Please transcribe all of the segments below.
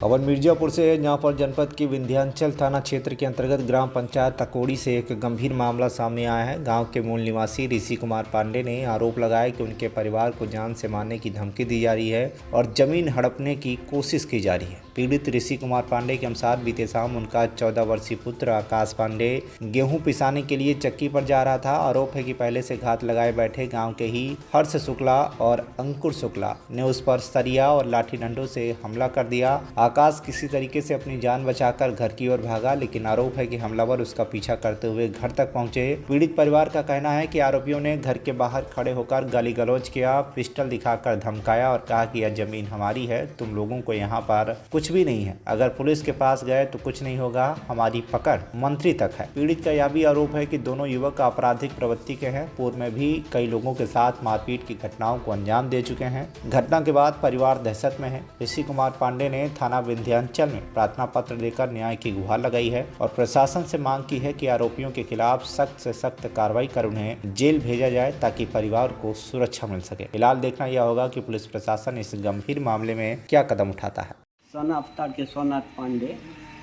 खबर मिर्जापुर से है, जहां पर जनपद के विंध्याचल थाना क्षेत्र के अंतर्गत ग्राम पंचायत तकोड़ी से एक गंभीर मामला सामने आया है। गांव के मूल निवासी ऋषि कुमार पांडे ने आरोप लगाया कि उनके परिवार को जान से मारने की धमकी दी जा रही है और जमीन हड़पने की कोशिश की जा रही है। पीड़ित ऋषि कुमार पांडे के अनुसार बीते शाम उनका 14 वर्षीय पुत्र आकाश पांडे गेहूं पिसाने के लिए चक्की पर जा रहा था। आरोप है कि पहले से घात लगाए बैठे गाँव के ही हर्ष शुक्ला और अंकुर शुक्ला ने उस पर सरिया और लाठी डंडों से हमला कर दिया। आकाश किसी तरीके से अपनी जान बचाकर घर की ओर भागा, लेकिन आरोप है कि हमलावर उसका पीछा करते हुए घर तक पहुंचे। पीड़ित परिवार का कहना है कि आरोपियों ने घर के बाहर खड़े होकर गाली गलौज किया, पिस्टल दिखाकर धमकाया और कहा कि यह जमीन हमारी है, तुम लोगों को यहाँ पर कुछ भी नहीं है, अगर पुलिस के पास गए तो कुछ नहीं होगा, हमारी पकड़ मंत्री तक है। पीड़ित का यह भी आरोप है कि दोनों युवक आपराधिक प्रवृत्ति के हैं, पूर्व में भी कई लोगों के साथ मारपीट की घटनाओं को अंजाम दे चुके हैं। घटना के बाद परिवार दहशत में है। ऋषि कुमार पांडे ने थाना विंध्याचल में प्रार्थना पत्र देकर न्याय की गुहार लगाई है और प्रशासन से मांग की है कि आरोपियों के खिलाफ सख्त से सख्त कार्रवाई कर उन्हें जेल भेजा जाए ताकि परिवार को सुरक्षा मिल सके। फिलहाल देखना यह होगा कि पुलिस प्रशासन इस गंभीर मामले में क्या कदम उठाता है। सन अवतार के सोनाथ पांडे,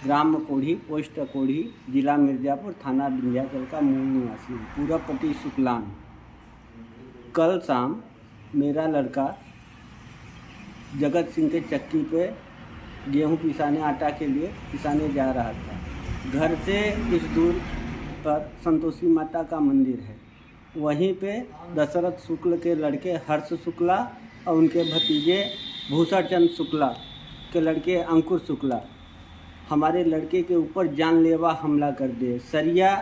ग्राम कोढ़ी, पोस्ट कोढ़ी, जिला मिर्जापुर, थाना विंध्याचल का मूल निवासी हूँ। पूरा पति शुक्लान। कल शाम मेरा लड़का जगत सिंह के चक्की पे गेहूं पिसाने, आटा के लिए पिसाने जा रहा था। घर से कुछ दूर पर संतोषी माता का मंदिर है। वहीं पे दशरथ शुक्ल के लड़के हर्ष शुक्ला और उनके भतीजे भूषण चंद शुक्ला के लड़के अंकुर शुक्ला हमारे लड़के के ऊपर जानलेवा हमला कर दिए। सरिया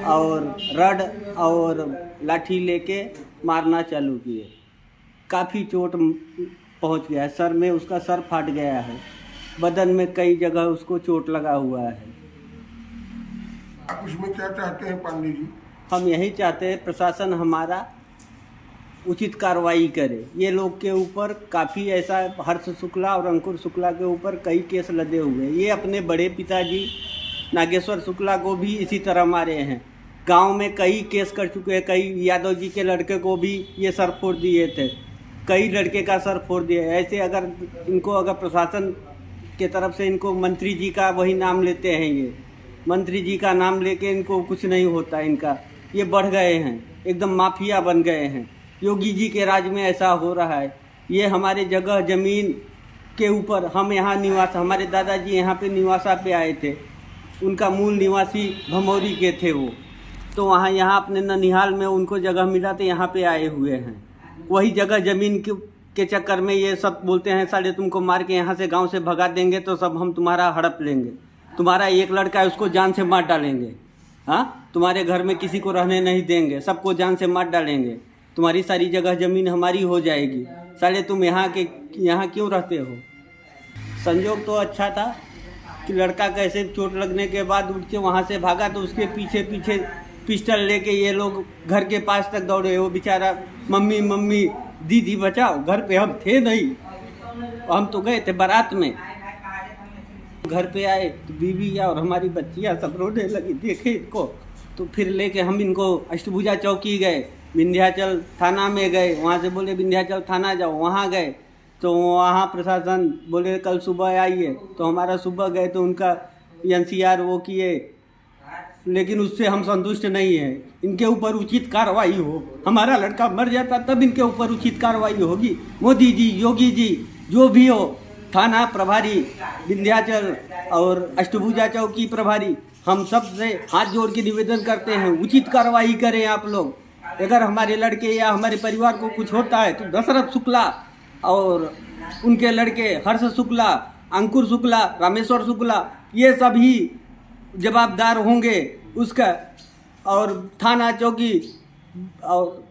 और रड और लाठी लेके मारना चालू किए। काफ़ी चोट पहुंच गया है। सर में उसका सर फाट गया है। बदन में कई जगह उसको चोट लगा हुआ है। आप इसमें क्या चाहते हैं पांडे जी? हम यही चाहते हैं प्रशासन हमारा उचित कार्रवाई करे। ये लोग के ऊपर काफ़ी ऐसा हर्ष शुक्ला और अंकुर शुक्ला के ऊपर कई केस लदे हुए हैं। ये अपने बड़े पिताजी नागेश्वर शुक्ला को भी इसी तरह मारे हैं। गांव में कई केस कर चुके हैं। कई यादव जी के लड़के को भी ये सर फोड़ दिए थे। कई लड़के का सर फोड़ दिया। ऐसे अगर प्रशासन के तरफ से इनको मंत्री जी का वही नाम लेते हैं, ये मंत्री जी का नाम लेके इनको कुछ नहीं होता। इनका ये बढ़ गए हैं, एकदम माफिया बन गए हैं। योगी जी के राज में ऐसा हो रहा है। ये हमारे जगह ज़मीन के ऊपर हम यहाँ निवास, हमारे दादाजी यहाँ पे निवासा पे आए थे। उनका मूल निवासी भमौरी के थे वो, तो वहाँ यहाँ अपने ननिहाल में उनको जगह मिला तो यहाँ पे आए हुए हैं। वही जगह ज़मीन के चक्कर में ये सब बोलते हैं, साले तुमको मार के यहाँ से गांव से भगा देंगे तो सब हम तुम्हारा हड़प लेंगे, तुम्हारा एक लड़का है उसको जान से मार डालेंगे, हाँ तुम्हारे घर में किसी को रहने नहीं देंगे, सबको जान से मार डालेंगे, तुम्हारी सारी जगह ज़मीन हमारी हो जाएगी, साले तुम यहाँ क्यों रहते हो। संजोग तो अच्छा था कि लड़का कैसे चोट लगने के बाद उठ के वहाँ से भागा तो उसके पीछे पीछे पिस्टल लेके ये लोग घर के पास तक दौड़े। वो बेचारा मम्मी मम्मी दीदी बचाओ, घर पे हम थे नहीं, हम तो गए थे बारात में। घर पे आए तो बीवी और हमारी बच्चियाँ सब रोने लगी, देखे इनको तो फिर लेके हम इनको अष्टभुजा चौकी गए, विंध्याचल थाना में गए। वहाँ से बोले विंध्याचल थाना जाओ, वहाँ गए तो वहाँ प्रशासन बोले कल सुबह आइए, तो हमारा सुबह गए तो उनका NCR वो किए, लेकिन उससे हम संतुष्ट नहीं हैं। इनके ऊपर उचित कार्रवाई हो। हमारा लड़का मर जाता तब इनके ऊपर उचित कार्रवाई होगी। मोदी जी, योगी जी, जो भी हो, थाना प्रभारी विंध्याचल और अष्टभुजा चौकी प्रभारी, हम सब से हाथ जोड़ के निवेदन करते हैं उचित कार्रवाई करें आप लोग। अगर हमारे लड़के या हमारे परिवार को कुछ होता है तो दशरथ शुक्ला और उनके लड़के हर्ष शुक्ला, अंकुर शुक्ला, रामेश्वर शुक्ला, ये सभी जवाबदार होंगे उसका। और थाना चौकी और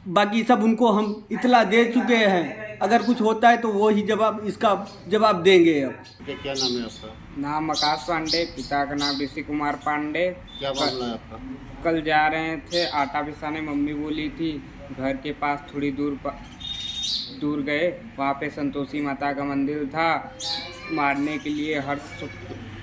बाकी सब उनको हम इतला दे चुके हैं। अगर कुछ होता है तो वो ही इसका जवाब देंगे। अब क्या नाम है आपका? नाम आकाश पांडे, पिता का नाम ऋषि कुमार पांडे। क्या मामला है आपका? कल जा रहे थे आटा पिसाने, मम्मी बोली थी घर के पास थोड़ी दूर गए, वहाँ पे संतोषी माता का मंदिर था। मारने के लिए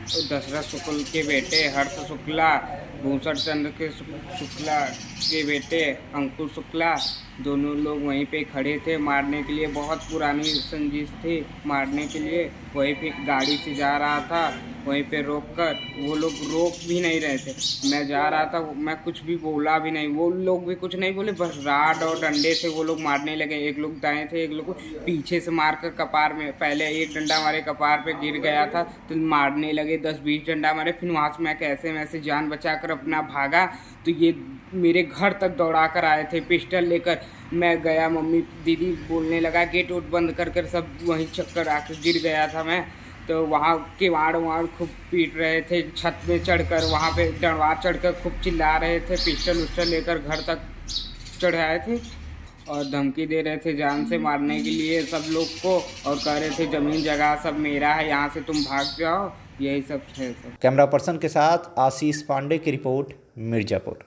दशरथ शुक्ल के बेटे हर्ष शुक्ला, भूषण चंद्र के शुक्ला के बेटे अंकुर शुक्ला दोनों लोग वहीं पे खड़े थे मारने के लिए, बहुत पुरानी संजीश थी मारने के लिए। वहीं पे गाड़ी से जा रहा था, वहीं पे रोक कर वो लोग रोक भी नहीं रहे थे। मैं जा रहा था, मैं कुछ भी बोला भी नहीं, वो लोग भी कुछ नहीं बोले, बस राड और डंडे से वो लोग मारने लगे। एक लोग दाएं थे, एक लोग पीछे से मारकर कपार में, पहले एक डंडा हमारे कपार पे गिर गया था तो मारने लगे, 10-20 डंडा मारे। फिर वहाँ से मैं कैसे वैसे जान बचाकर अपना भागा तो ये मेरे घर तक दौड़ा कर आए थे पिस्टल लेकर। मैं गया, मम्मी दीदी बोलने लगा गेट वोट बंद कर कर, सब वहीं चक्कर आकर गिर गया था मैं। तो वहाँ किवाड़ खूब पीट रहे थे, छत में चढ़कर, वहाँ पे दरवार चढ़कर खूब चिल्ला रहे थे, पिस्टल उस्टल लेकर घर तक चढ़ाए थे और धमकी दे रहे थे जान से मारने के लिए सब लोग को, और कह रहे थे ज़मीन जगह सब मेरा है, यहाँ से तुम भाग जाओ। यही सब है। कैमरा पर्सन के साथ आशीष पांडे की रिपोर्ट, मिर्ज़ापुर।